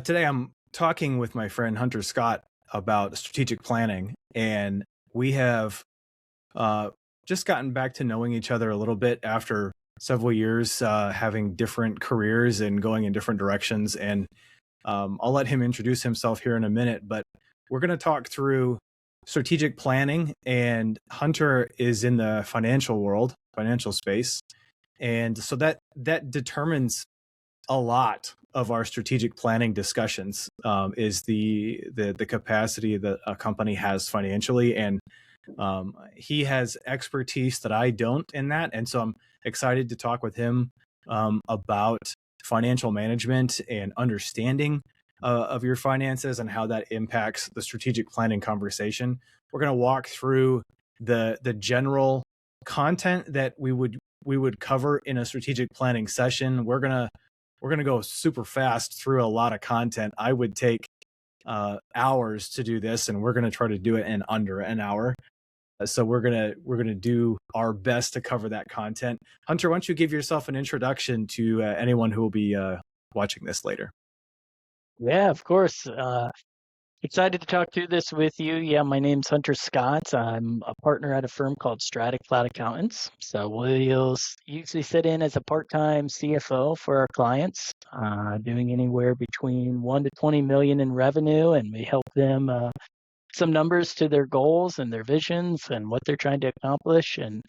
Today I'm talking with my friend Hunter Scott about strategic planning, and we have uh, just gotten back to knowing each other a little bit after several years having different careers and going in different directions. And I'll let him introduce himself here in a minute, but we're going to talk through strategic planning. And Hunter is in the financial world, financial space, and so that determines a lot of our strategic planning discussions is the capacity that a company has financially, and he has expertise that I don't in that, and so I'm excited to talk with him about financial management and understanding of your finances and how that impacts the strategic planning conversation. We're going to walk through the general content that we would cover in a strategic planning session. We're gonna go super fast through a lot of content. I would take hours to do this, and we're gonna try to do it in under an hour. So we're gonna do our best to cover that content. Hunter, why don't you give yourself an introduction to anyone who will be watching this later? Yeah, of course. Excited to talk through this with you. Yeah, my name's Hunter Scott. I'm a partner at a firm called Stratic Flat Accountants. So we'll usually sit in as a part-time CFO for our clients, doing anywhere between 1 to 20 million in revenue, and we help them some numbers to their goals and their visions and what they're trying to accomplish, and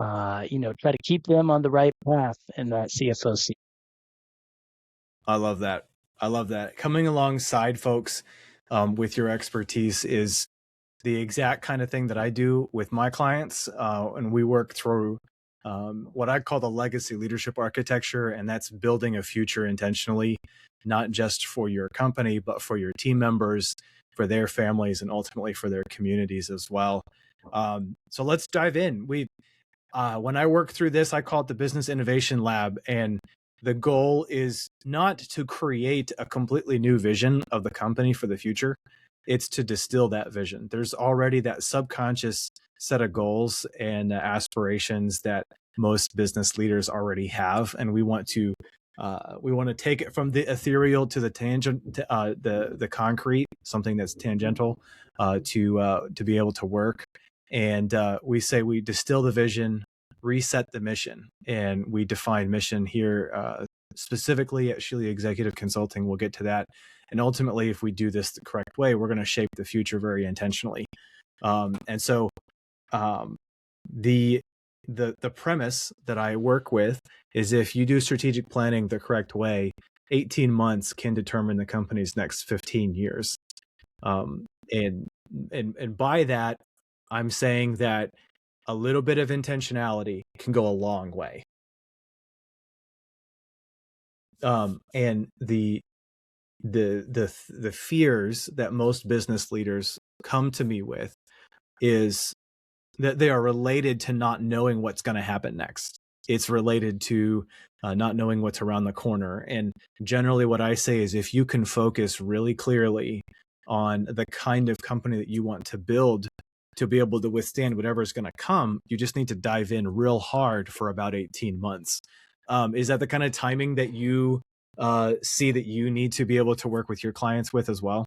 try to keep them on the right path in that CFO seat. I love that. I love that. Coming alongside folks with your expertise is the exact kind of thing that I do with my clients. And we work through what I call the legacy leadership architecture, and that's building a future intentionally, not just for your company, but for your team members, for their families, and ultimately for their communities as well. So let's dive in. When I work through this, I call it the Business Innovation Lab, and the goal is not to create a completely new vision of the company for the future. It's to distill that vision. There's already that subconscious set of goals and aspirations that most business leaders already have, and we want to take it from the ethereal to the tangent, the concrete, something that's tangential, to be able to work. And we say we distill the vision, reset the mission, and we define mission here specifically at Sheeley Executive Consulting. We'll get to that. And ultimately, if we do this the correct way, we're going to shape the future very intentionally. And so the the premise that I work with is if you do strategic planning the correct way, 18 months can determine the company's next 15 years. Um, and and by that, I'm saying that a little bit of intentionality can go a long way. And the fears that most business leaders come to me with is that they are related to not knowing what's going to happen next. It's related to not knowing what's around the corner. And generally, what I say is if you can focus really clearly on the kind of company that you want to build to be able to withstand whatever is going to come, you just need to dive in real hard for about 18 months. Is that the kind of timing that you see that you need to be able to work with your clients with as well?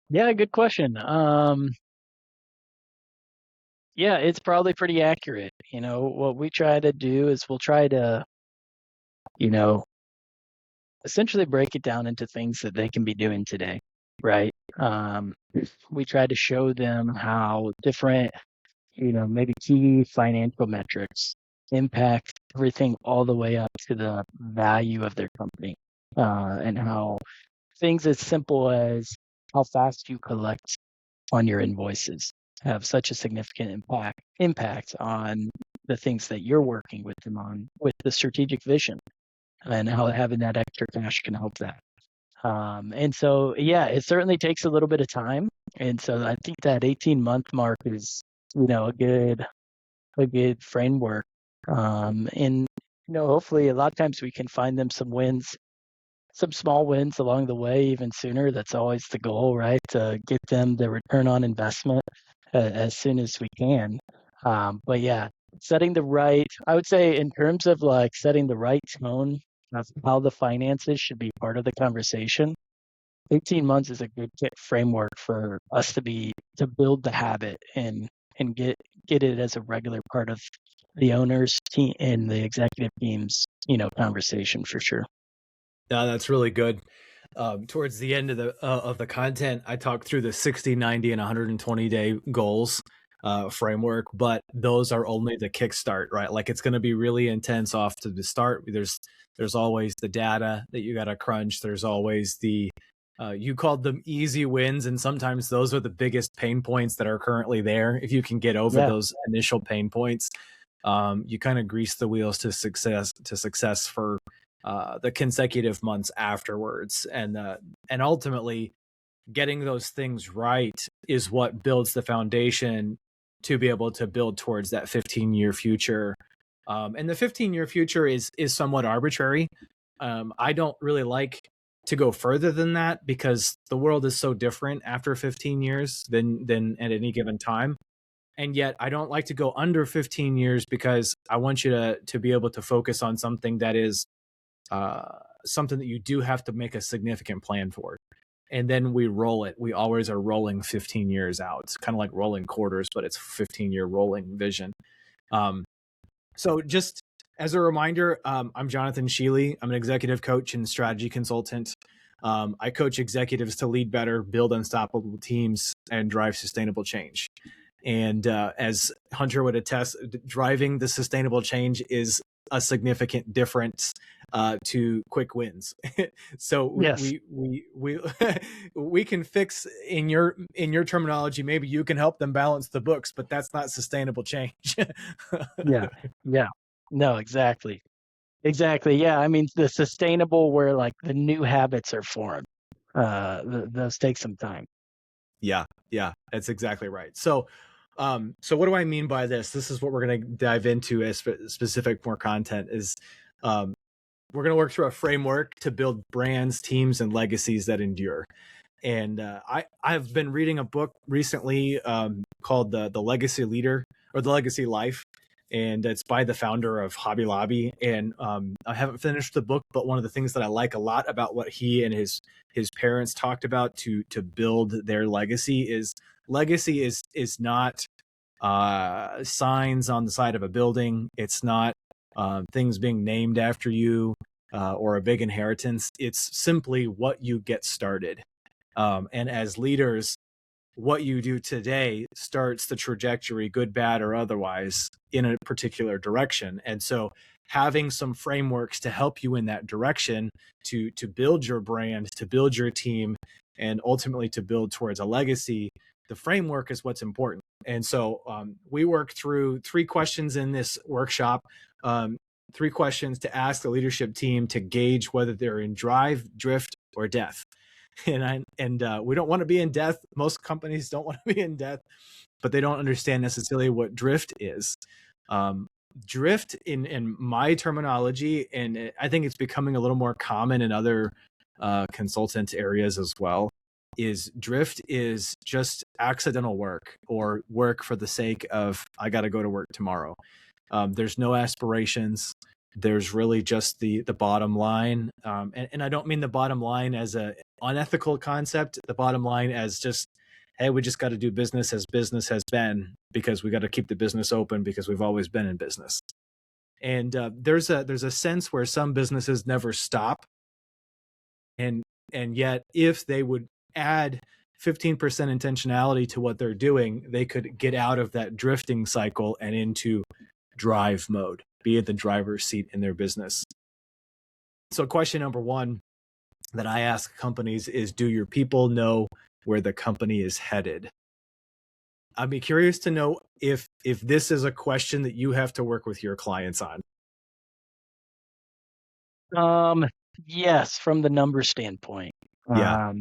Yeah, good question. Yeah, it's probably pretty accurate. What we try to do is we'll try to, you know, essentially break it down into things that they can be doing today, right? We try to show them how different, maybe key financial metrics impact everything all the way up to the value of their company, and how things as simple as how fast you collect on your invoices have such a significant impact on the things that you're working with them on with the strategic vision, and how having that extra cash can help that. And so, yeah, it certainly takes a little bit of time. And so I think that 18-month mark is, a good framework. And, hopefully a lot of times we can find them some wins, some small wins along the way, even sooner. That's always the goal, right? To get them the return on investment as soon as we can. But yeah, I would say in terms of like setting the right tone of how the finances should be part of the conversation, 18 months is a good framework for us to build the habit and get it as a regular part of the owners team and the executive team's, conversation for sure. Yeah, that's really good. Towards the end of the content, I talked through the 60, 90, and 120-day goals framework, but those are only the kickstart, right? Like it's going to be really intense off to the start. There's always the data that you got to crunch. There's always the you called them easy wins, and sometimes those are the biggest pain points that are currently there. If you can get over Yeah. those initial pain points, you kind of grease the wheels to success for the consecutive months afterwards, and ultimately getting those things right is what builds the foundation to be able to build towards that 15-year future. And the 15-year future is somewhat arbitrary. I don't really like to go further than that because the world is so different after 15 years than at any given time. And yet I don't like to go under 15 years because I want you to be able to focus on something that is something that you do have to make a significant plan for. And then we roll it. We always are rolling 15 years out. It's kind of like rolling quarters, but it's 15-year rolling vision. So just as a reminder, I'm Jonathan Sheeley. I'm an executive coach and strategy consultant. I coach executives to lead better, build unstoppable teams, and drive sustainable change. And as Hunter would attest, driving the sustainable change is a significant difference to quick wins. So Yes. we can fix in your terminology. Maybe you can help them balance the books, but that's not sustainable change. Yeah. Yeah. No, exactly. Exactly. Yeah. I mean, the sustainable where like the new habits are formed. Those take some time. Yeah, that's exactly right. So, so what do I mean by this? This is what we're going to dive into as specific more content is, we're going to work through a framework to build brands, teams, and legacies that endure. And I've been reading a book recently called the Legacy Leader or the Legacy Life, and it's by the founder of Hobby Lobby. And I haven't finished the book, but one of the things that I like a lot about what he and his parents talked about to build their legacy is not signs on the side of a building. It's not things being named after you or a big inheritance. It's simply what you get started. And as leaders, what you do today starts the trajectory, good, bad, or otherwise, in a particular direction. And so having some frameworks to help you in that direction to build your brand, to build your team, and ultimately to build towards a legacy, the framework is what's important. And so we work through 3 questions in this workshop, 3 questions to ask the leadership team to gauge whether they're in drive, drift, or death. And we don't want to be in death. Most companies don't want to be in death, but they don't understand necessarily what drift is. Drift in my terminology, and I think it's becoming a little more common in other consultant areas as well, is drift is just accidental work or work for the sake of, I got to go to work tomorrow. There's no aspirations. There's really just the bottom line. And I don't mean the bottom line as a unethical concept, the bottom line as just, hey, we just got to do business as business has been because we got to keep the business open because we've always been in business. And there's a sense where some businesses never stop. And yet if they would add 15% intentionality to what they're doing, they could get out of that drifting cycle and into drive mode, be at the driver's seat in their business. So question number 1 that I ask companies is, do your people know where the company is headed? I'd be curious to know if this is a question that you have to work with your clients on. Yes, from the number standpoint. Yeah.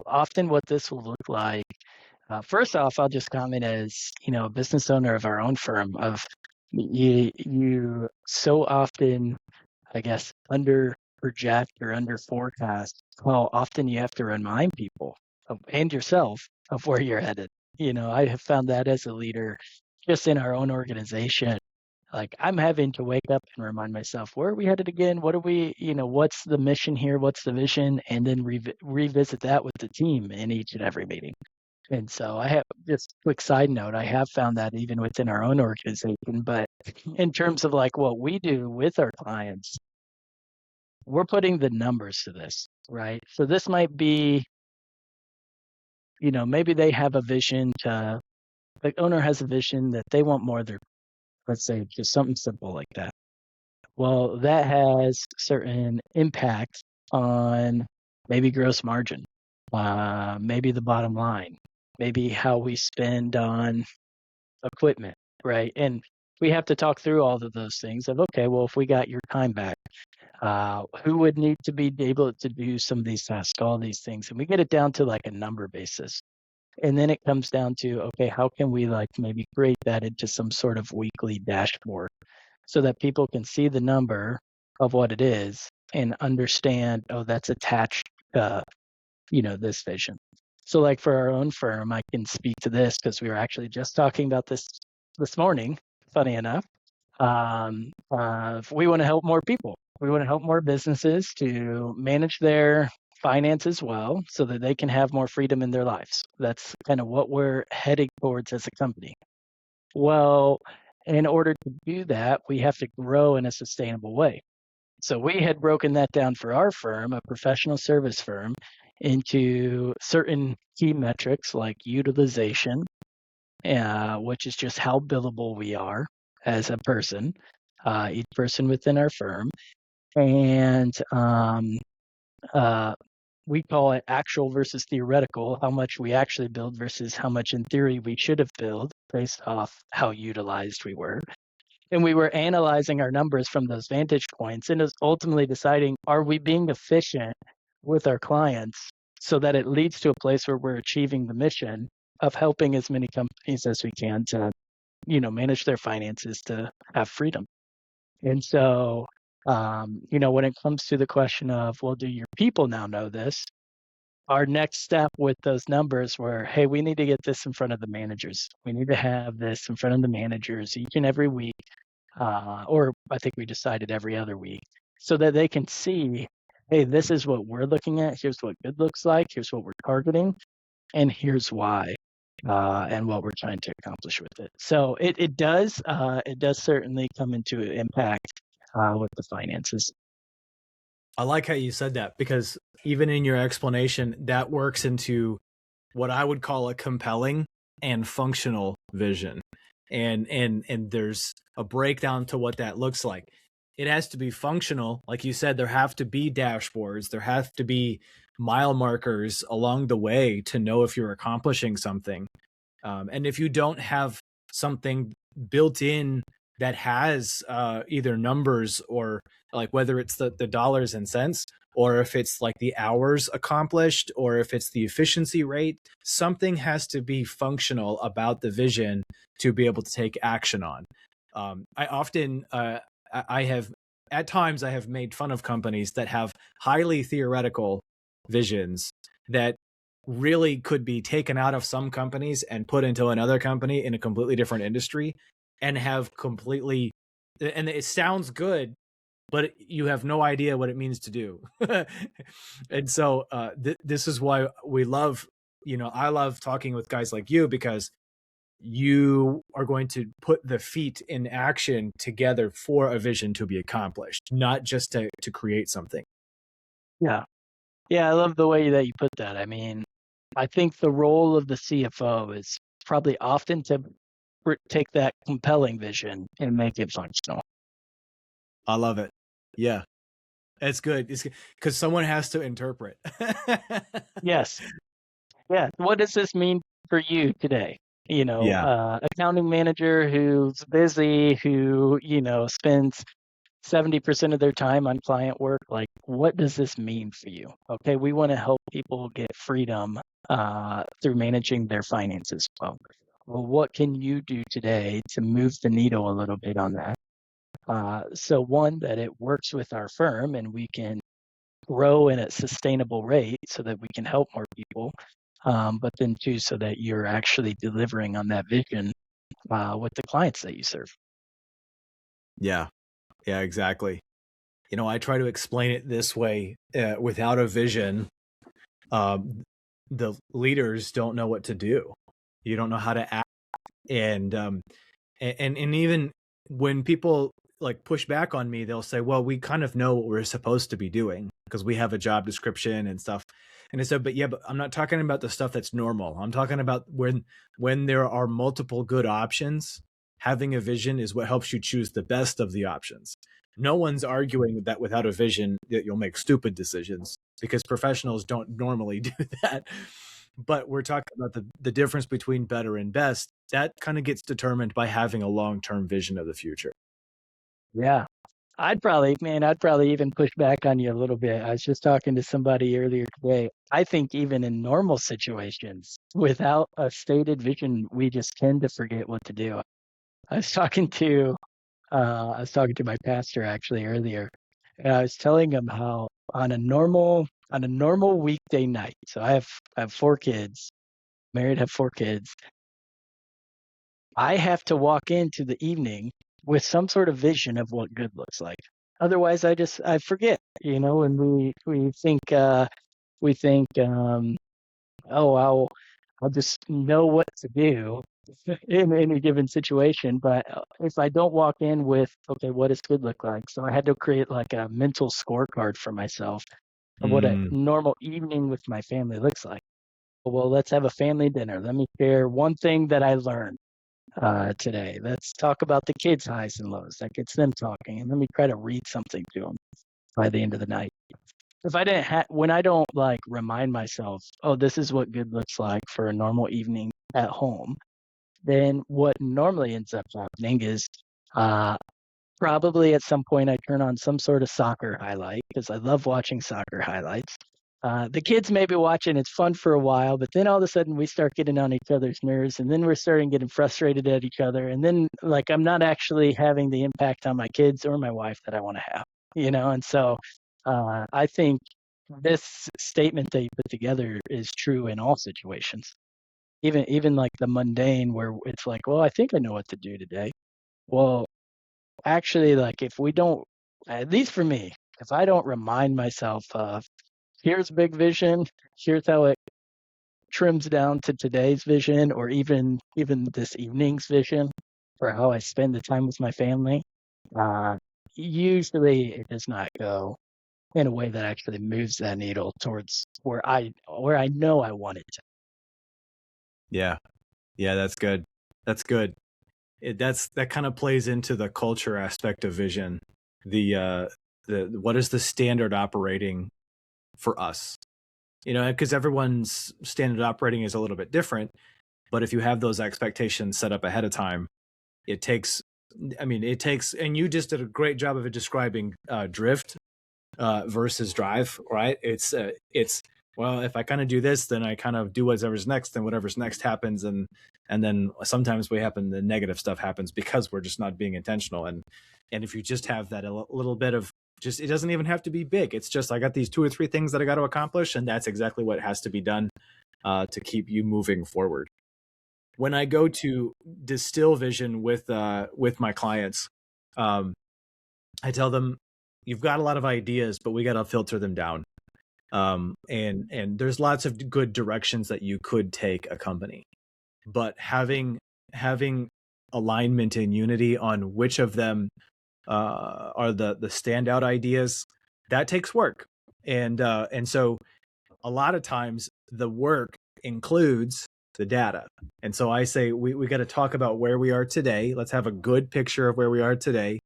Often what this will look like, first off, I'll just comment as, a business owner of our own firm of you so often, I guess, under project or under forecast how often you have to remind people and yourself of where you're headed. I have found that as a leader, just in our own organization, Like I'm having to wake up and remind myself, where are we headed again? What are we, what's the mission here? What's the vision? And then revisit that with the team in each and every meeting. And so I have just quick side note, I have found that even within our own organization, but in terms of like what we do with our clients, we're putting the numbers to this, right? So this might be, maybe they have a vision the owner has a vision that they want more of their, let's say just something simple like that. Well, that has certain impact on maybe gross margin, maybe the bottom line, maybe how we spend on equipment, right? And we have to talk through all of those things of, okay, well, if we got your time back, who would need to be able to do some of these tasks, all these things. And we get it down to like a number basis. And then it comes down to, okay, how can we like maybe create that into some sort of weekly dashboard so that people can see the number of what it is and understand, oh, that's attached to, this vision. So like for our own firm, I can speak to this because we were actually just talking about this morning, funny enough. We want to help more people. We want to help more businesses to manage their finances well so that they can have more freedom in their lives. That's kind of what we're heading towards as a company. Well, in order to do that, we have to grow in a sustainable way. So we had broken that down for our firm, a professional service firm, into certain key metrics like utilization, which is just how billable we are as a person, each person within our firm. And we call it actual versus theoretical, how much we actually build versus how much in theory we should have built based off how utilized we were. And we were analyzing our numbers from those vantage points and is ultimately deciding, are we being efficient with our clients so that it leads to a place where we're achieving the mission of helping as many companies as we can to, manage their finances to have freedom. And so, when it comes to the question of, well, do your people now know this? Our next step with those numbers were, hey, we need to get this in front of the managers. We need to have this in front of the managers each and every week, or I think we decided every other week, so that they can see, hey, this is what we're looking at. Here's what good looks like. Here's what we're targeting, and here's why, and what we're trying to accomplish with it. So it does certainly come into impact with the finances. I like how you said that, because even in your explanation, that works into what I would call a compelling and functional vision. And there's a breakdown to what that looks like. It has to be functional. Like you said, there have to be dashboards. There have to be mile markers along the way to know if you're accomplishing something. And if you don't have something built in that has either numbers, or like whether it's the dollars and cents, or if it's like the hours accomplished, or if it's the efficiency rate, something has to be functional about the vision to be able to take action on. I often, I have, at times I have made fun of companies that have highly theoretical visions that really could be taken out of some companies and put into another company in a completely different industry, and have completely, and it sounds good, but you have no idea what it means to do. And so this is why we love, I love talking with guys like you, because you are going to put the feet in action together for a vision to be accomplished, not just to create something. Yeah. Yeah, I love the way that you put that. I mean, I think the role of the CFO is probably often to take that compelling vision and make it functional. I love it. Yeah, it's good. It's because someone has to interpret. Yes. Yeah. What does this mean for you today? Yeah. Accounting manager who's busy, who, spends 70% of their time on client work. Like, what does this mean for you? Okay. We want to help people get freedom through managing their finances well. Well, what can you do today to move the needle a little bit on that? So one, that it works with our firm and we can grow in a sustainable rate so that we can help more people. But then two, so that you're actually delivering on that vision with the clients that you serve. Yeah. Yeah, exactly. I try to explain it this way, without a vision, um, the leaders don't know what to do. You don't know how to act. And and even when people like push back on me, they'll say, "Well, we kind of know what we're supposed to be doing because we have a job description and stuff." And I said, "But yeah, but I'm not talking about the stuff that's normal. I'm talking about when there are multiple good options, having a vision is what helps you choose the best of the options. No one's arguing that without a vision that you'll make stupid decisions because professionals don't normally do that. But we're talking about the difference between better and best. That kind of gets determined by having a long-term vision of the future." Yeah. I'd probably even push back on you a little bit. I was just talking to somebody earlier today. I think even in normal situations, without a stated vision, we just tend to forget what to do. I was talking to I was talking to my pastor actually earlier, and I was telling him how on a normal weekday night, so I have 4 kids, married, have 4 kids. I have to walk into the evening with some sort of vision of what good looks like. Otherwise, I forget, and we think oh, I'll just know what to do in any given situation. But if I don't walk in with, okay, what does good look like? So I had to create like a mental scorecard for myself of what a Mm, normal evening with my family looks like. Well, let's have a family dinner. Let me share one thing that I learned today. Let's talk about the kids' highs and lows. That gets them talking, and let me try to read something to them by the end of the night. If I didn't when I don't like remind myself, oh, this is what good looks like for a normal evening at home, then what normally ends up happening is uh, probably at some point I turn on some sort of soccer highlight because I love watching soccer highlights. The kids may be watching, it's fun for a while, but then all of a sudden we start getting on each other's nerves and then we're starting getting frustrated at each other. And then, like, I'm not actually having the impact on my kids or my wife that I want to have, And so I think this statement that you put together is true in all situations, even like the mundane where it's like, well, I think I know what to do today. Well, actually, like if we don't, at least for me, if I don't remind myself of here's big vision, here's how it trims down to today's vision, or even this evening's vision for how I spend the time with my family, uh, usually it does not go in a way that actually moves that needle towards where I know I want it to. yeah. Yeah, that's good. That's good. That kind of plays into the culture aspect of vision. The what is the standard operating for us? Because everyone's standard operating is a little bit different. But if you have those expectations set up ahead of time, it takes. I mean, it takes, and you just did a great job of it describing drift versus drive, right? It's well, if I kind of do this, then I kind of do whatever's next, and whatever's next happens, and then sometimes the negative stuff happens because we're just not being intentional. And if you just have that little bit of just, it doesn't even have to be big. It's just I got these 2 or 3 things that I got to accomplish, and that's exactly what has to be done to keep you moving forward. When I go to distill vision with my clients, um, I tell them, you've got a lot of ideas, but we got to filter them down. And there's lots of good directions that you could take a company, but having alignment and unity on which of them are the standout ideas, that takes work. And so a lot of times the work includes the data. And so I say we got to talk about where we are today. Let's have a good picture of where we are today.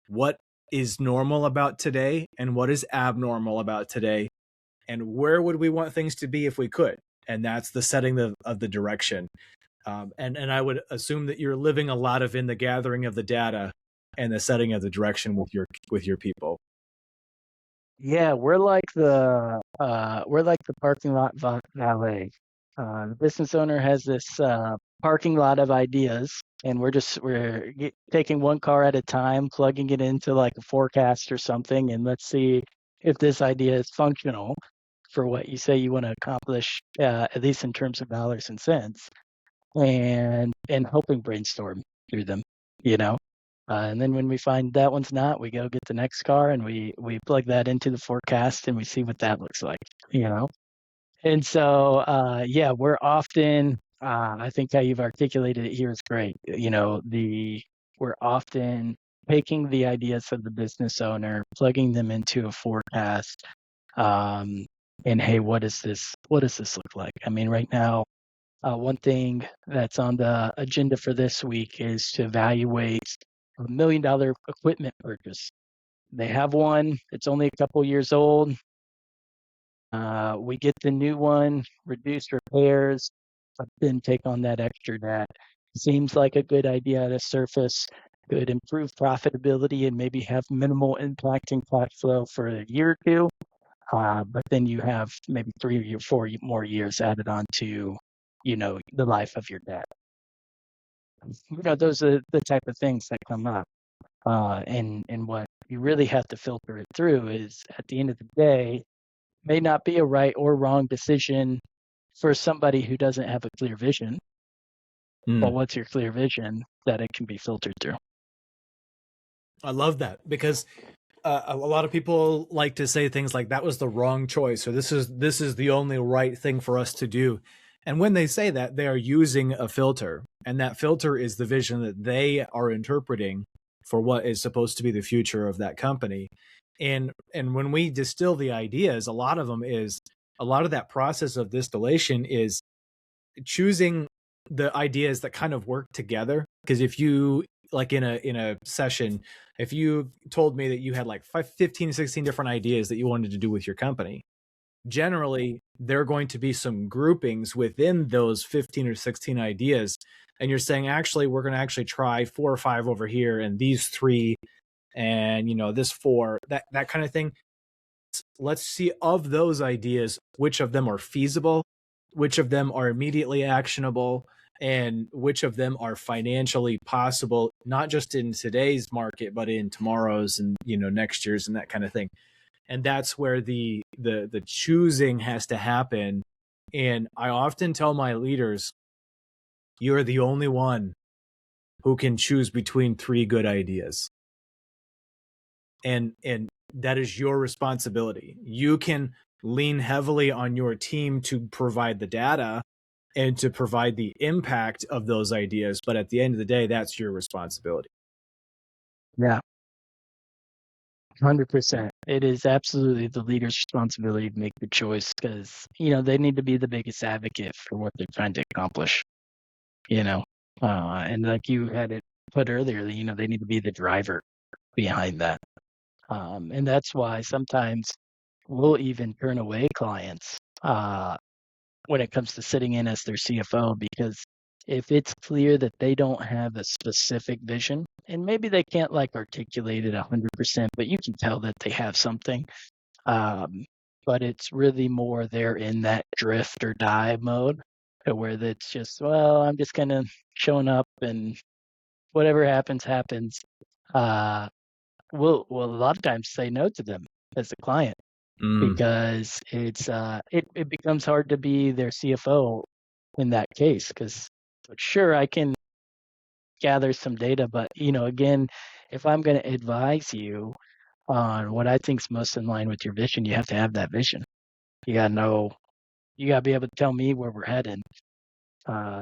What is normal about today and what is abnormal about today, and where would we want things to be if we could? And that's the setting of the direction. And I would assume that you're living a lot of in the gathering of the data and the setting of the direction with your people. Yeah, we're like the parking lot valet. The business owner has this parking lot of ideas, and taking one car at a time, plugging it into like a forecast or something, and let's see if this idea is functional for what you say you want to accomplish, at least in terms of dollars and cents, and helping brainstorm through them, you know. And then when we find that one's not, we go get the next car and we plug that into the forecast and we see what that looks like, you know? And so, yeah, we're often, I think how you've articulated it here is great. We're often taking the ideas of the business owner, plugging them into a forecast, um, and hey, what does this look like? I mean, right now, one thing that's on the agenda for this week is to evaluate $1 million equipment purchase. They have one, it's only a couple years old. We get the new one, reduce repairs, but then take on that extra debt. Seems like a good idea at a surface, could improve profitability and maybe have minimal impact in cash flow for a year or two. But then you have maybe 3 or 4 more years added on to, the life of your debt. Those are the type of things that come up. And what you really have to filter it through is at the end of the day, may not be a right or wrong decision for somebody who doesn't have a clear vision. But what's your clear vision that it can be filtered through? I love that, because a lot of people like to say things like that was the wrong choice, or this is the only right thing for us to do. And when they say that, they are using a filter, and that filter is the vision that they are interpreting for what is supposed to be the future of that company. And when we distill the ideas, a lot of that process of distillation is choosing the ideas that kind of work together. Because if you, like in a session, if you told me that you had like 15, 16 different ideas that you wanted to do with your company, generally there are going to be some groupings within those 15 or 16 ideas. And you're saying, actually, we're going to actually try 4 or 5 over here, and these 3, and this 4, that kind of thing. Let's see, of those ideas, which of them are feasible, which of them are immediately actionable, and which of them are financially possible, not just in today's market, but in tomorrow's and next year's, and that kind of thing. And that's where the choosing has to happen. And I often tell my leaders, you are the only one who can choose between 3 good ideas. And that is your responsibility. You can lean heavily on your team to provide the data and to provide the impact of those ideas, but at the end of the day, that's your responsibility. Yeah, 100%. It is absolutely the leader's responsibility to make the choice, because they need to be the biggest advocate for what they're trying to accomplish. And like you had it put earlier, they need to be the driver behind that. And that's why sometimes we'll even turn away clients when it comes to sitting in as their CFO, because if it's clear that they don't have a specific vision, and maybe they can't articulate it 100%, but you can tell that they have something. But it's really more they're in that drift or die mode, where it's just, well, I'm just kind of showing up and whatever happens, happens. We'll a lot of times say no to them as a client, because it becomes hard to be their CFO in that case. Because sure, I can gather some data, but again, if I'm going to advise you on what I think is most in line with your vision, you have to have that vision. You got to know, you got to be able to tell me where we're headed.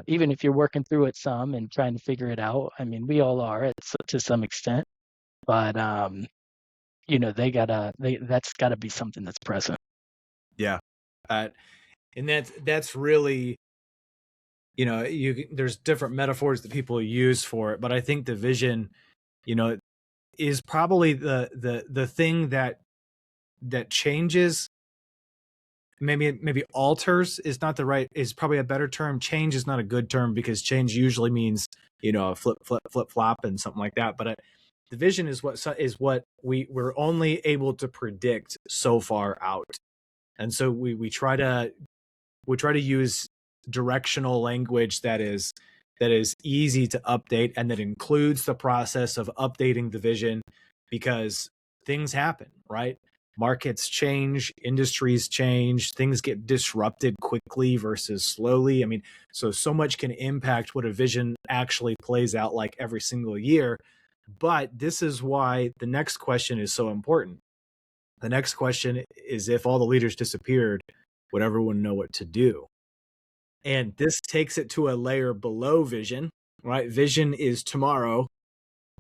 Even if you're working through it some and trying to figure it out. I mean, we all are to some extent, but that's gotta be something that's present. Yeah. And that's really, there's different metaphors that people use for it, but I think the vision, is probably the thing that changes. Maybe alters is probably a better term. Change is not a good term, because change usually means, a flip flop and something like that. But the vision is what we're only able to predict so far out. And so we try to use directional language that is easy to update, and that includes the process of updating the vision, because things happen, right? Markets change, industries change, things get disrupted quickly versus slowly. I mean, so much can impact what a vision actually plays out like every single year. But this is why the next question is so important. The next question is, if all the leaders disappeared, would everyone know what to do? And this takes it to a layer below vision, right? Vision is tomorrow.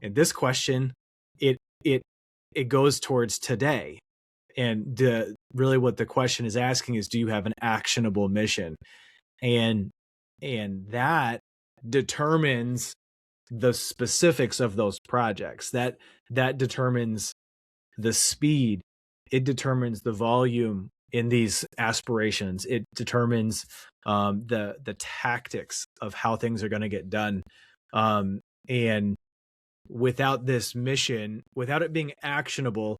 And this question, it it it goes towards today. And really what the question is asking is, do you have an actionable mission? And that determines the specifics of those projects. That determines the speed. It determines the volume in these aspirations. It determines the tactics of how things are going to get done. And without this mission, without it being actionable,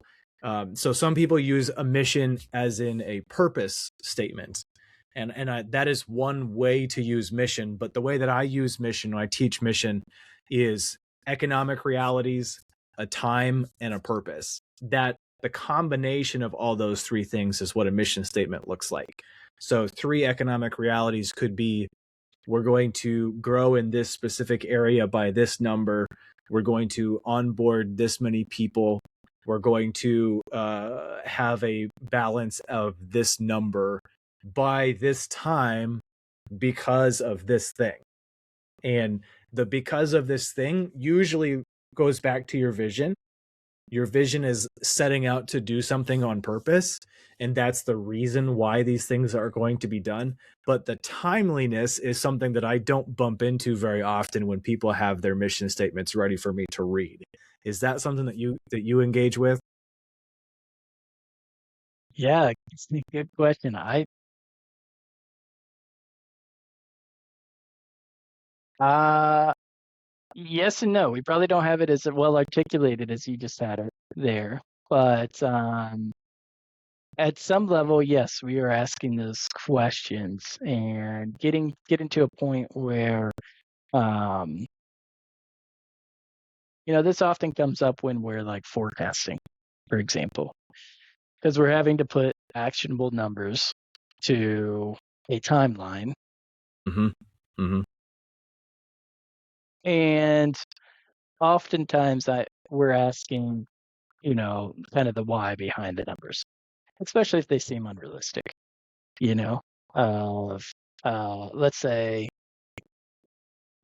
so some people use a mission as in a purpose statement. And that is one way to use mission. But the way that I use mission, when I teach mission, is economic realities, a time, and a purpose. That the combination of all those three things is what a mission statement looks like. So 3 economic realities could be, we're going to grow in this specific area by this number. We're going to onboard this many people. We're going to have a balance of this number by this time because of this thing. And the because of this thing usually goes back to your vision. Your vision is setting out to do something on purpose, and that's the reason why these things are going to be done. But the timeliness is something that I don't bump into very often when people have their mission statements ready for me to read. Is that something that you engage with? Yeah, it's a good question. Uh, yes and no. We probably don't have it as well articulated as you just had it there. But at some level, yes, we are asking those questions and getting to a point where this often comes up when we're like forecasting, for example, because we're having to put actionable numbers to a timeline. Mm-hmm. Mm-hmm. And oftentimes we're asking, kind of the why behind the numbers, especially if they seem unrealistic, of let's say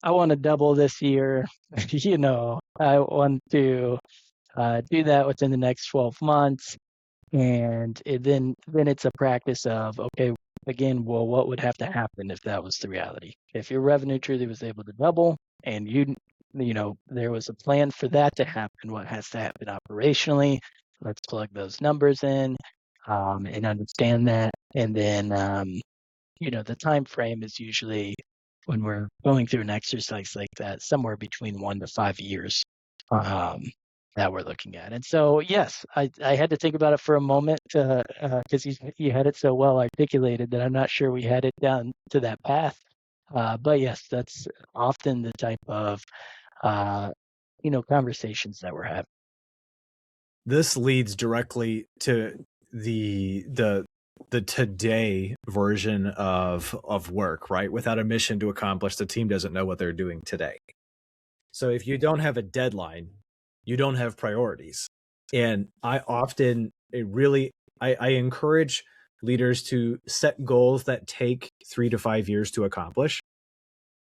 I want to double this year, I want to do that within the next 12 months. And then it's a practice of, okay, again, well, what would have to happen if that was the reality? If your revenue truly was able to double and there was a plan for that to happen, what has to happen operationally? Let's plug those numbers in and understand that. And then, the time frame is usually, when we're going through an exercise like that, somewhere between 1 to 5 years that we're looking at. And so, yes, I had to think about it for a moment because you had it so well articulated that I'm not sure we had it down to that path. But yes, that's often the type of conversations that we're having. This leads directly to the today version of work, right? Without a mission to accomplish, the team doesn't know what they're doing today. So if you don't have a deadline, you don't have priorities. And I encourage leaders to set goals that take 3 to 5 years to accomplish,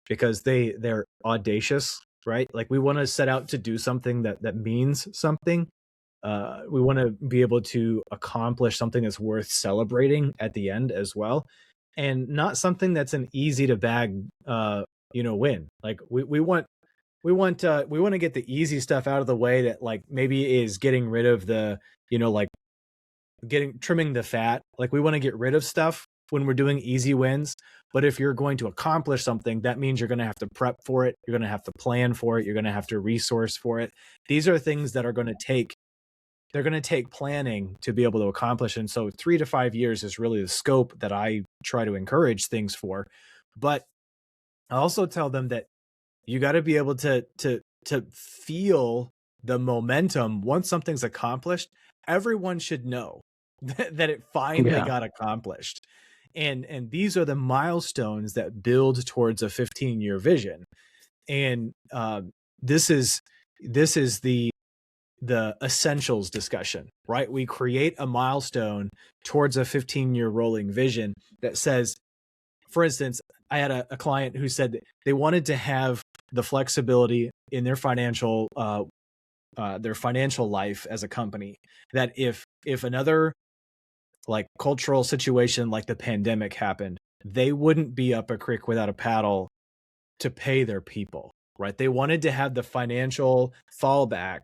because they're audacious, right? Like, we want to set out to do something that means something. We want to be able to accomplish something that's worth celebrating at the end as well, and not something that's an easy to bag win. Like, we want to get the easy stuff out of the way, that like maybe is getting rid of the, trimming the fat. Like, we want to get rid of stuff when we're doing easy wins. But if you're going to accomplish something, that means you're going to have to prep for it. You're going to have to plan for it. You're going to have to resource for it. These are things that are going to take planning to be able to accomplish. And so 3 to 5 years is really the scope that I try to encourage things for. But I also tell them that you got to be able to feel the momentum once something's accomplished. Everyone should know that it finally got accomplished. And these are the milestones that build towards a 15-year vision. And this is this is the essentials discussion, right? We create a milestone towards a 15-year rolling vision that says, for instance, I had a client who said that they wanted to have the flexibility in their financial life as a company, that if another like cultural situation like the pandemic happened, they wouldn't be up a creek without a paddle to pay their people, right? They wanted to have the financial fallback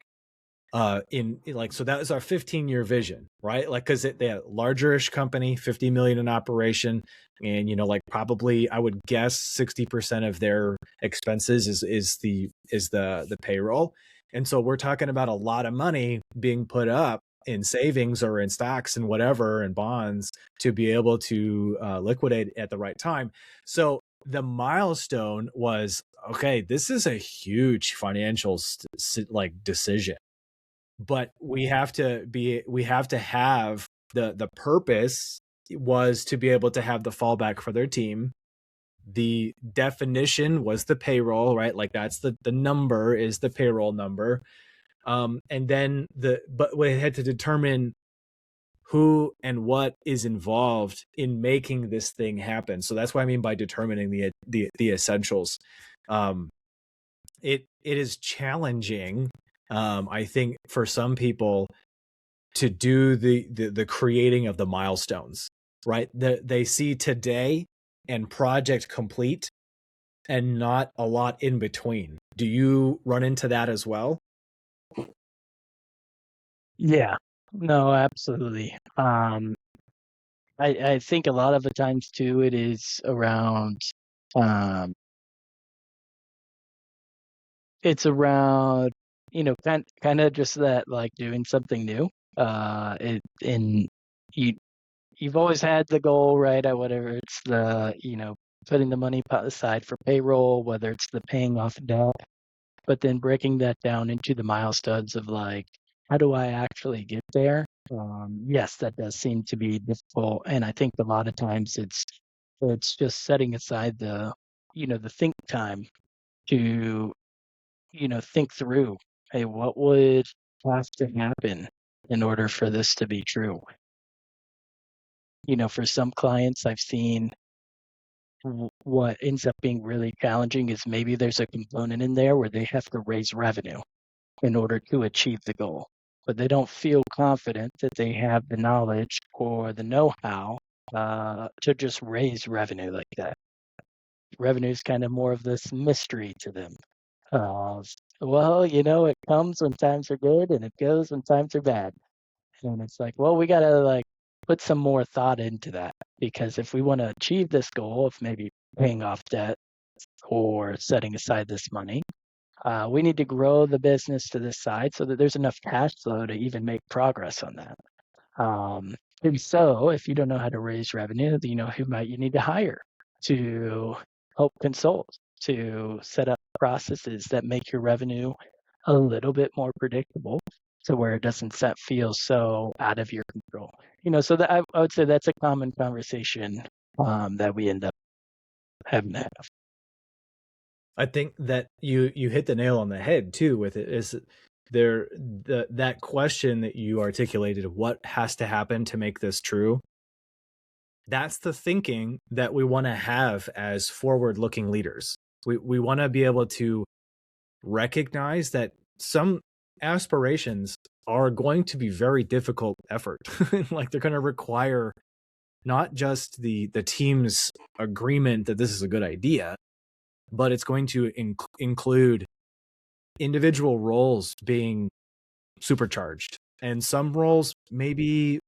in like, so that was our 15-year vision, right? Like, cause they had a larger-ish company, 50 million in operation. And, you know, like probably I would guess 60% of their expenses is the payroll. And so we're talking about a lot of money being put up in savings or in stocks and whatever and bonds to be able to liquidate at the right time. So the milestone was, okay, this is a huge financial like decision, but we have to have the purpose was to be able to have the fallback for their team. The definition was the payroll, right? Like that's the number is the payroll number. And then but we had to determine who and what is involved in making this thing happen. So that's what I mean by determining the essentials. It is challenging, I think, for some people to do the creating of the milestones, right? They see today and project complete and not a lot in between. Do you run into that as well? Yeah, no, absolutely. I think a lot of the times too, it is around, um, it's around, kind of just that like doing something new. And you, you've always had the goal, right? At whatever it's the, putting the money pot aside for payroll, whether it's the paying off debt, but then breaking that down into the milestones of like, how do I actually get there? Yes, that does seem to be difficult, and I think a lot of times it's just setting aside the think time to think through, hey, what would have to happen in order for this to be true? For some clients, I've seen what ends up being really challenging is maybe there's a component in there where they have to raise revenue in order to achieve the goal, but they don't feel confident that they have the knowledge or the know-how to just raise revenue like that. Revenue is kind of more of this mystery to them. Well, it comes when times are good and it goes when times are bad. And it's like, well, we got to like put some more thought into that, because if we want to achieve this goal of maybe paying off debt or setting aside this money, we need to grow the business to this side so that there's enough cash flow to even make progress on that. And so if you don't know how to raise revenue, who might you need to hire to help consult, to set up processes that make your revenue a little bit more predictable to where it doesn't feel so out of your control. So that I would say that's a common conversation that we end up having to have. I think that you hit the nail on the head too with it. Is there that question that you articulated of what has to happen to make this true? That's the thinking that we want to have as forward-looking leaders. We want to be able to recognize that some aspirations are going to be very difficult effort. Like they're going to require not just the team's agreement that this is a good idea, but it's going to include individual roles being supercharged, and some roles maybe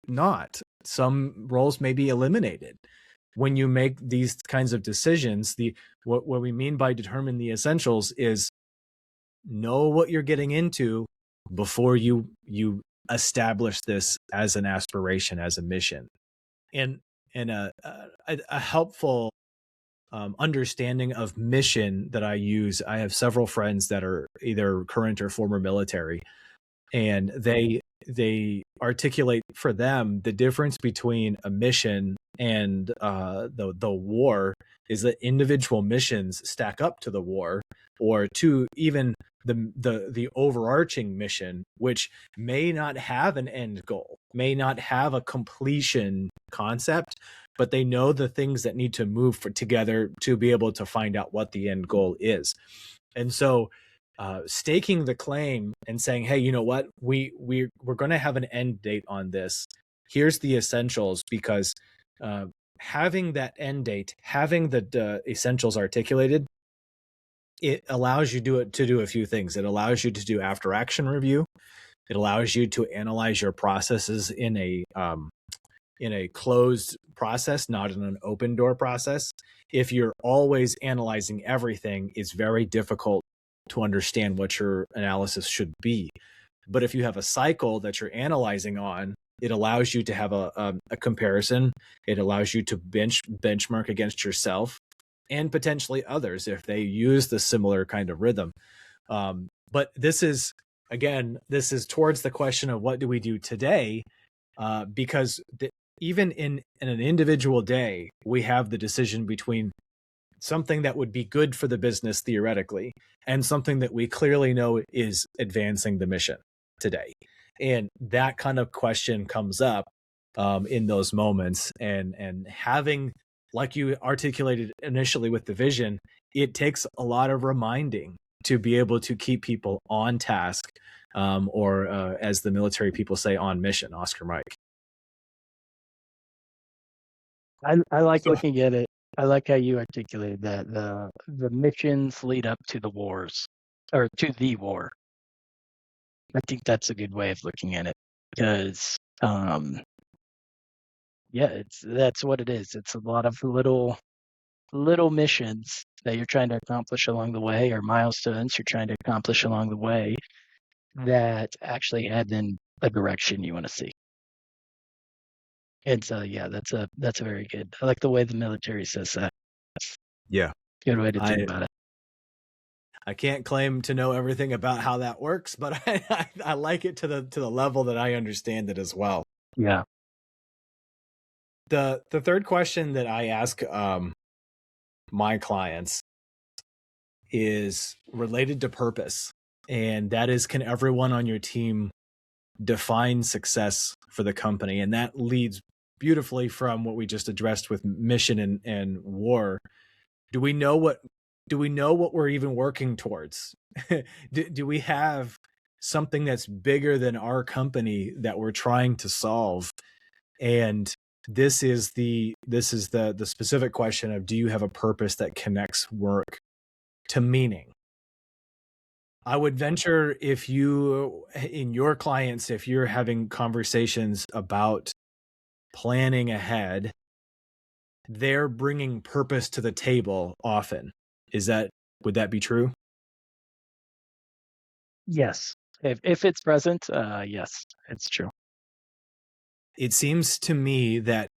not. Some roles may be eliminated. When you make these kinds of decisions, what we mean by determine the essentials is know what you're getting into before you establish this as an aspiration, as a mission. And a helpful understanding of mission that I use. I have several friends that are either current or former military, and they articulate for them the difference between a mission and the war is that individual missions stack up to the war, or to even the overarching mission, which may not have an end goal, may not have a completion concept, but they know the things that need to move together to be able to find out what the end goal is. And so staking the claim and saying, hey, you know what, we're going to have an end date on this. Here's the essentials, because having that end date, having the essentials articulated, it allows you to do a few things. It allows you to do after action review. It allows you to analyze your processes in a closed process, not in an open door process. If you're always analyzing everything, it's very difficult to understand what your analysis should be. But if you have a cycle that you're analyzing on, it allows you to have a comparison. It allows you to benchmark against yourself and potentially others if they use the similar kind of rhythm. But this is towards the question of what do we do today? Because even in an individual day, we have the decision between something that would be good for the business theoretically and something that we clearly know is advancing the mission today. And that kind of question comes up in those moments, and having, like you articulated initially with the vision, it takes a lot of reminding to be able to keep people on task, or as the military people say, on mission. Oscar Mike. I like looking at it. I like how you articulated that the missions lead up to the wars, or to the war. I think that's a good way of looking at it, because that's what it is. It's a lot of little missions that you're trying to accomplish along the way, or milestones you're trying to accomplish along the way, that actually add in a direction you want to see. And so, yeah, that's a very good. I like the way the military says that. Yeah, Good way to think about it. I can't claim to know everything about how that works, but I like it to the level that I understand it as well. Yeah. The third question that I ask my clients is related to purpose, and that is, can everyone on your team define success for the company? And that leads beautifully from what we just addressed with mission and war. Do we know what we're even working towards? do we have something that's bigger than our company that we're trying to solve? And this is the specific question of, do you have a purpose that connects work to meaning? I would venture, if you, in your clients, if you're having conversations about planning ahead, they're bringing purpose to the table often. Would that be true? Yes. If it's present, yes, it's true. It seems to me that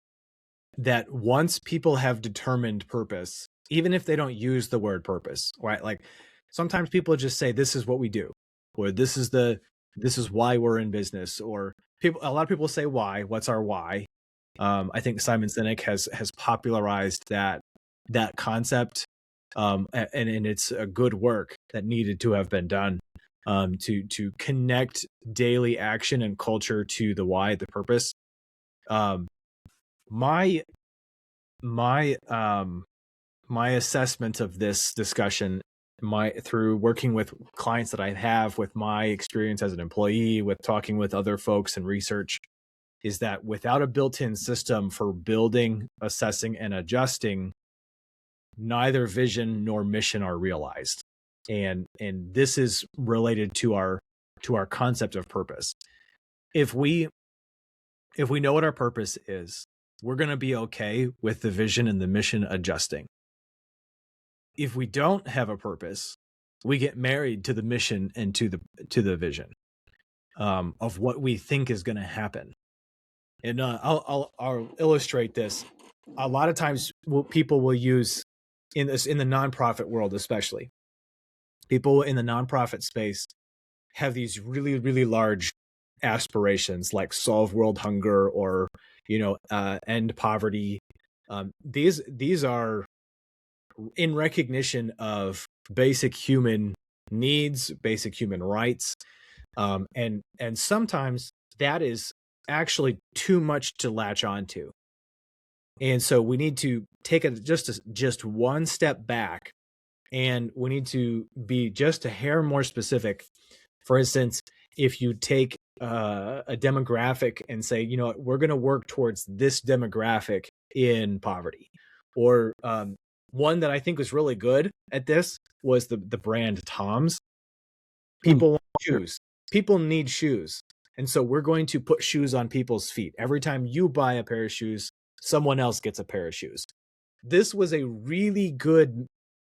once people have determined purpose, even if they don't use the word purpose, right? Like sometimes people just say, this is what we do, or this is why we're in business, or a lot of people say why, what's our why? I think Simon Sinek has popularized that concept, and it's a good work that needed to have been done, to connect daily action and culture to the why, the purpose. My assessment of this discussion, through working with clients that I have, with my experience as an employee, with talking with other folks and research, is that without a built-in system for building, assessing, and adjusting, neither vision nor mission are realized. And this is related to our concept of purpose. If we know what our purpose is, we're going to be okay with the vision and the mission adjusting. If we don't have a purpose, we get married to the mission and to the vision of what we think is going to happen. And I'll illustrate this. A lot of times, people will use in the nonprofit world, especially people in the nonprofit space, have these really, really large aspirations, like solve world hunger, or end poverty. These are in recognition of basic human needs, basic human rights. And sometimes that is actually too much to latch onto. And so we need to take it just one step back, and we need to be just a hair more specific. For instance, if you take a demographic and say, you know what, we're going to work towards this demographic in poverty, or one that I think was really good at this was the brand Tom's. People want Sure. shoes. People need shoes. And so we're going to put shoes on people's feet. Every time you buy a pair of shoes, someone else gets a pair of shoes. This was a really good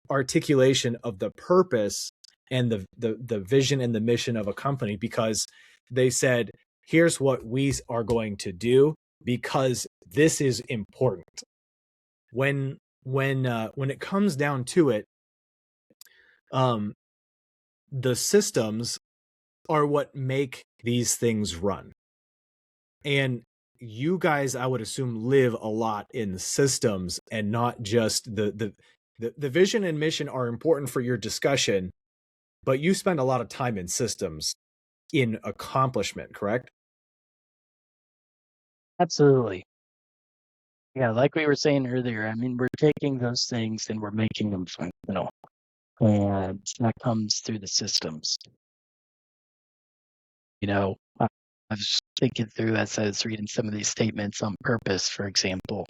articulation of the purpose and the vision and the mission of a company, because they said, here's what we are going to do because this is important. When it comes down to it, the systems are what make these things run. And you guys, I would assume, live a lot in systems and not just the vision and mission are important for your discussion, but you spend a lot of time in systems in accomplishment, correct? Absolutely. Yeah, like we were saying earlier, I mean, we're taking those things and we're making them functional. And that comes through the systems. You know, I was thinking through as I was reading some of these statements on purpose, for example.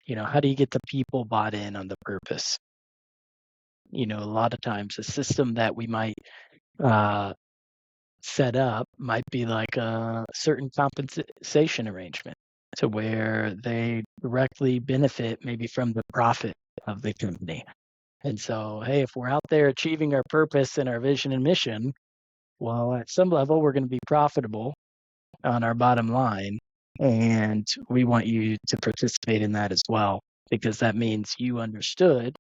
You know, how do you get the people bought in on the purpose? You know, a lot of times a system that we might set up might be like a certain compensation arrangement to where they directly benefit maybe from the profit of the company. And so, hey, if we're out there achieving our purpose and our vision and mission, well, at some level, we're going to be profitable on our bottom line. And we want you to participate in that as well, because that means you understood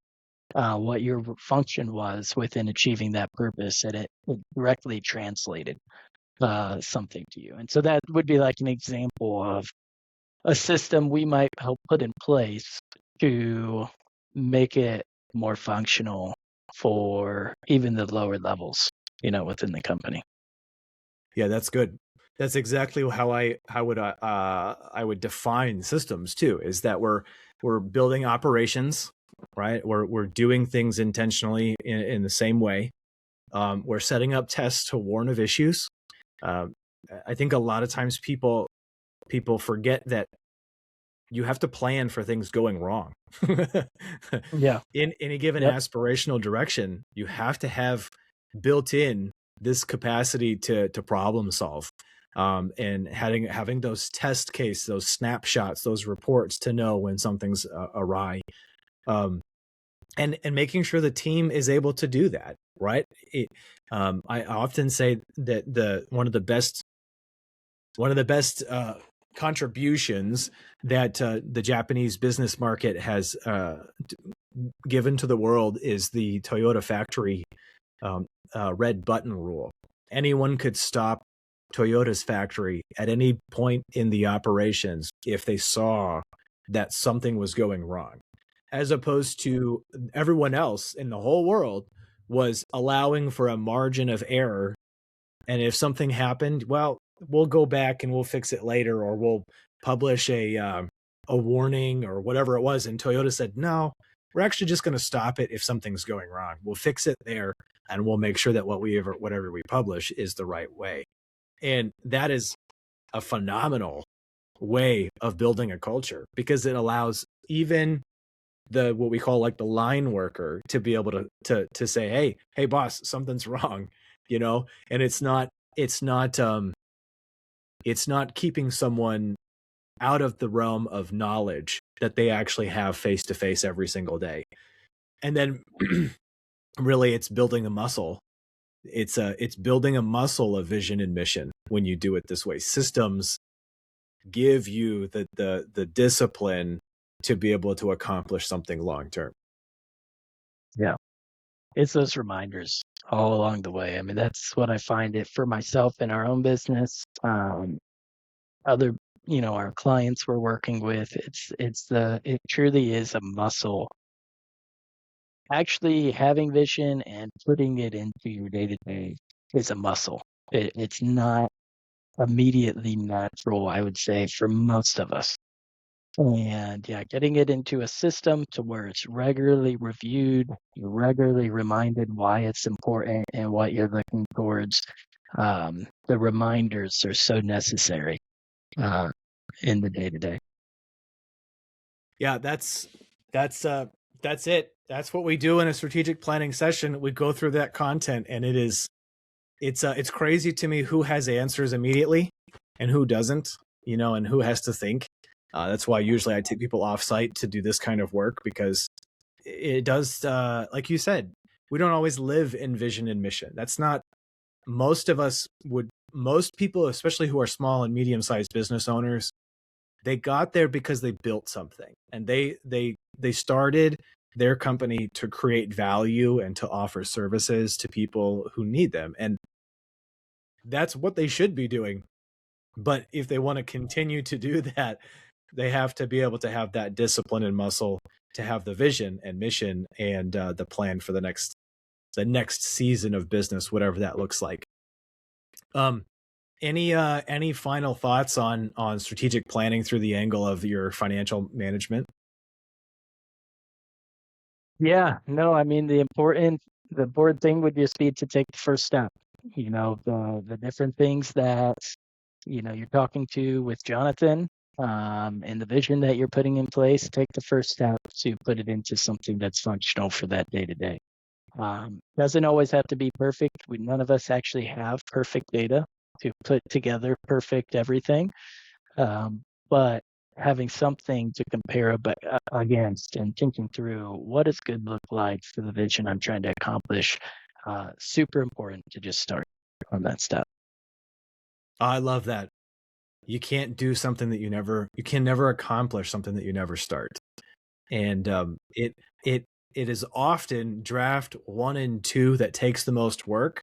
what your function was within achieving that purpose, and it directly translated something to you. And so that would be like an example of a system we might help put in place to make it more functional for even the lower levels, you know, within the company. Yeah, that's good. That's exactly how I would define systems too, is that we're building operations, right? We're doing things intentionally in the same way. We're setting up tests to warn of issues. Um, I think a lot of times people forget that you have to plan for things going wrong. Yeah. In any given Yep. aspirational direction, you have to have built in this capacity to problem solve. And having those test case, those snapshots, those reports to know when something's awry. Um, and making sure the team is able to do that, right? I often say that one of the best contributions that the Japanese business market has given to the world is the Toyota factory red button rule. Anyone could stop Toyota's factory at any point in the operations if they saw that something was going wrong, as opposed to everyone else in the whole world was allowing for a margin of error. And if something happened, well, we'll go back and we'll fix it later, or we'll publish a warning or whatever it was. And Toyota said, no, we're actually just going to stop it if something's going wrong. We'll fix it there, and we'll make sure that whatever we publish is the right way. And that is a phenomenal way of building a culture, because it allows even what we call like the line worker to be able to say, hey boss, something's wrong, you know. And it's not keeping someone out of the realm of knowledge that they actually have face to face every single day. And then really it's building a muscle. It's building a muscle of vision and mission when you do it this way. Systems give you the discipline to be able to accomplish something long term. Yeah. It's those reminders all along the way. I mean, that's what I find it for myself in our own business. Other, you know, our clients we're working with, it truly is a muscle actually having vision and putting it into your day to day is a muscle. It's not immediately natural, I would say, for most of us. And yeah, getting it into a system to where it's regularly reviewed, you're regularly reminded why it's important and what you're looking towards. The reminders are so necessary uh, in the day to day. Yeah, that's that's it. That's what we do in a strategic planning session. We go through that content, and it's crazy to me who has answers immediately and who doesn't, and who has to think. That's why usually I take people off site to do this kind of work, because it does, like you said, we don't always live in vision and mission. That's not, most people, especially who are small and medium sized business owners, they got there because they built something, and they started their company to create value and to offer services to people who need them. And that's what they should be doing. But if they want to continue to do that, they have to be able to have that discipline and muscle to have the vision and mission and the plan for the next season of business, whatever that looks like. Um, any final thoughts on strategic planning through the angle of your financial management? Yeah, no, I mean the important thing would just be to take the first step. The different things that you're talking to with Jonathan, and the vision that you're putting in place. Take the first step to put it into something that's functional for that day to day. Doesn't always have to be perfect. None of us actually have perfect data to put together perfect everything. But having something to compare against and thinking through what does good look like for the vision I'm trying to accomplish, super important to just start on that step. I love that. You can't do something that you can never accomplish something that you never start. And it is often draft 1 and 2 that takes the most work,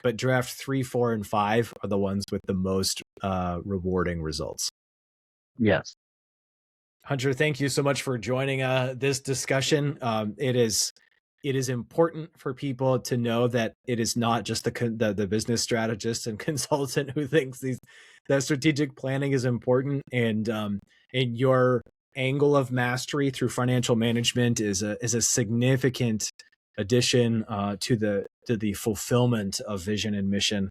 but draft 3, 4, and 5 are the ones with the most rewarding results. Yes. Hunter, thank you so much for joining this discussion. It is important for people to know that it is not just the business strategist and consultant who thinks that strategic planning is important, and your angle of mastery through financial management is a significant addition to the fulfillment of vision and mission,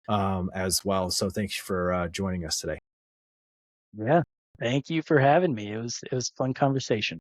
as well. So thanks for joining us today. Yeah. Thank you for having me. It was a fun conversation.